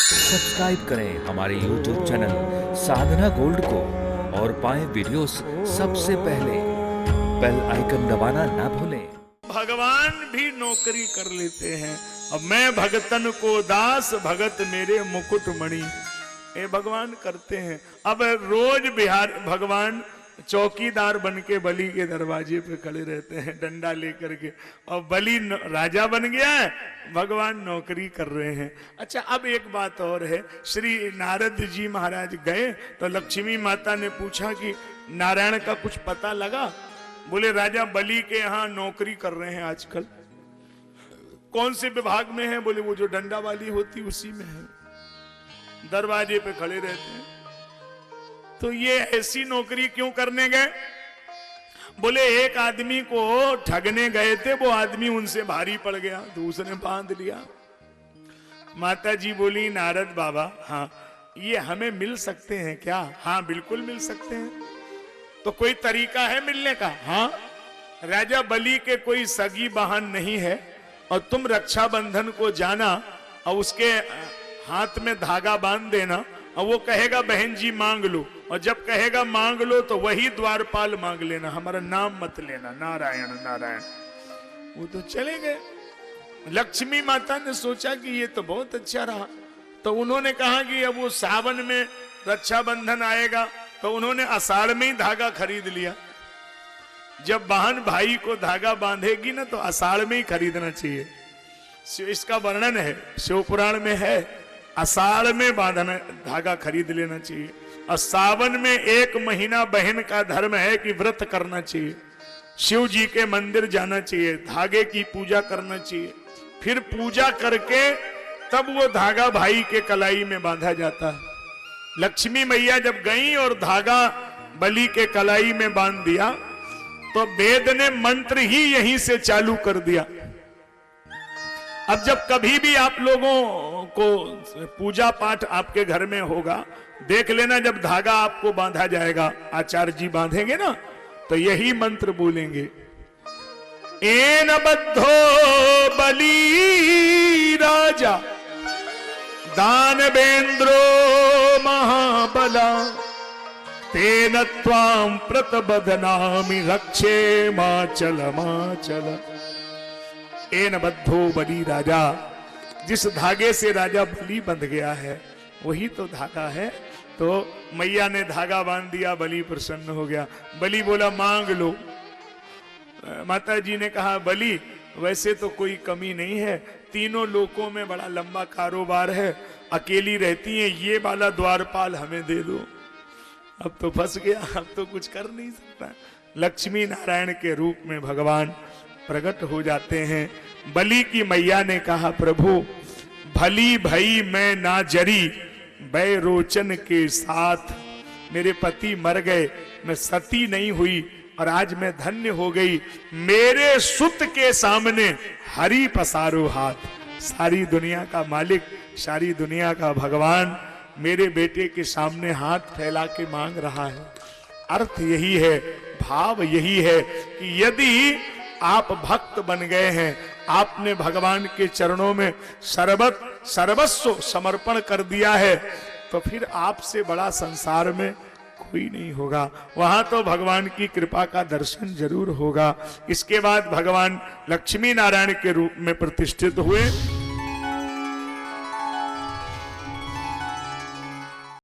Subscribe करें हमारे YouTube channel साधना gold को और पाएं वीडियोस सबसे पहले। बेल आइकन दबाना ना भूलें। भगवान भी नौकरी कर लेते हैं। अब मैं भगतन को दास, भगत मेरे मुकुट मणि, ये भगवान करते हैं। अब रोज बिहार भगवान चौकीदार बन के बलि के दरवाजे पे खड़े रहते हैं डंडा लेकर के, और बलि राजा बन गया है, भगवान नौकरी कर रहे हैं। अच्छा, अब एक बात और है, श्री नारद जी महाराज गए तो लक्ष्मी माता ने पूछा कि नारायण का कुछ पता लगा? बोले राजा बलि के यहाँ नौकरी कर रहे हैं आजकल। कौन से विभाग में है? बोले वो जो डंडा वाली होती उसी में है, दरवाजे पे खड़े रहते हैं। तो ये ऐसी नौकरी क्यों करने गए? बोले एक आदमी को ठगने गए थे, वो आदमी उनसे भारी पड़ गया तो उसने बांध लिया। माता जी बोली नारद बाबा, हाँ ये हमें मिल सकते हैं क्या? हाँ बिल्कुल मिल सकते हैं। तो कोई तरीका है मिलने का? हाँ, राजा बलि के कोई सगी बहन नहीं है और तुम रक्षाबंधन को जाना और उसके हाथ में धागा बांध देना और वो कहेगा बहन जी मांग लो, और जब कहेगा मांग लो तो वही द्वारपाल मांग लेना, हमारा नाम मत लेना, नारायण नारायण। वो तो चले गए। लक्ष्मी माता ने सोचा कि ये तो बहुत अच्छा रहा, तो उन्होंने कहा कि अब वो सावन में रक्षाबंधन आएगा, तो उन्होंने आषाढ़ में ही धागा खरीद लिया। जब बहन भाई को धागा बांधेगी ना तो आषाढ़ में ही खरीदना चाहिए। इसका वर्णन है शिव पुराण में है, आषाढ़ में बांधना धागा खरीद लेना चाहिए। और सावन में 1 महीना बहन का धर्म है कि व्रत करना चाहिए, शिव जी के मंदिर जाना चाहिए, धागे की पूजा करना चाहिए, फिर पूजा करके तब वो धागा भाई के कलाई में बांधा जाता है। लक्ष्मी मैया जब गई और धागा बलि के कलाई में बांध दिया तो वेद ने मंत्र ही यहीं से चालू कर दिया। अब जब कभी भी आप लोगों को पूजा पाठ आपके घर में होगा, देख लेना जब धागा आपको बांधा जाएगा, आचार्य जी बांधेंगे ना, तो यही मंत्र बोलेंगे, एन बद्धो बलि राजा दानवेंद्रो महाबला तेन त्वां प्रतबधनामि रक्षे माचल माचल। एन बद्धो बलि राजा, जिस धागे से राजा बलि बंध गया है वही तो धागा है। तो मैया ने धागा बांध दिया, बलि प्रसन्न हो गया। बलि बोला मांग लो। माता जी ने कहा बलि वैसे तो कोई कमी नहीं है, तीनों लोकों में बड़ा लंबा कारोबार है, अकेली रहती हैं, ये वाला द्वारपाल हमें दे दो। अब तो फंस गया, अब तो कुछ कर नहीं सकता। लक्ष्मी नारायण के रूप में भगवान प्रकट हो जाते हैं। बलि की मैया ने कहा प्रभु भली भई मैं ना जरी बै रोचन के साथ, मेरे पति मर गए, मैं सती नहीं हुई और आज मैं धन्य हो गई। मेरे सुत के सामने हरि पसारो हाथ। सारी दुनिया का मालिक, सारी दुनिया का भगवान मेरे बेटे के सामने हाथ फैला के मांग रहा है। अर्थ यही है, भाव यही है कि यदि आप भक्त बन गए हैं, आपने भगवान के चरणों में सर्वस्व समर्पण कर दिया है, तो फिर आपसे बड़ा संसार में कोई नहीं होगा। वहां तो भगवान की कृपा का दर्शन जरूर होगा। इसके बाद भगवान लक्ष्मी नारायण के रूप में प्रतिष्ठित हुए।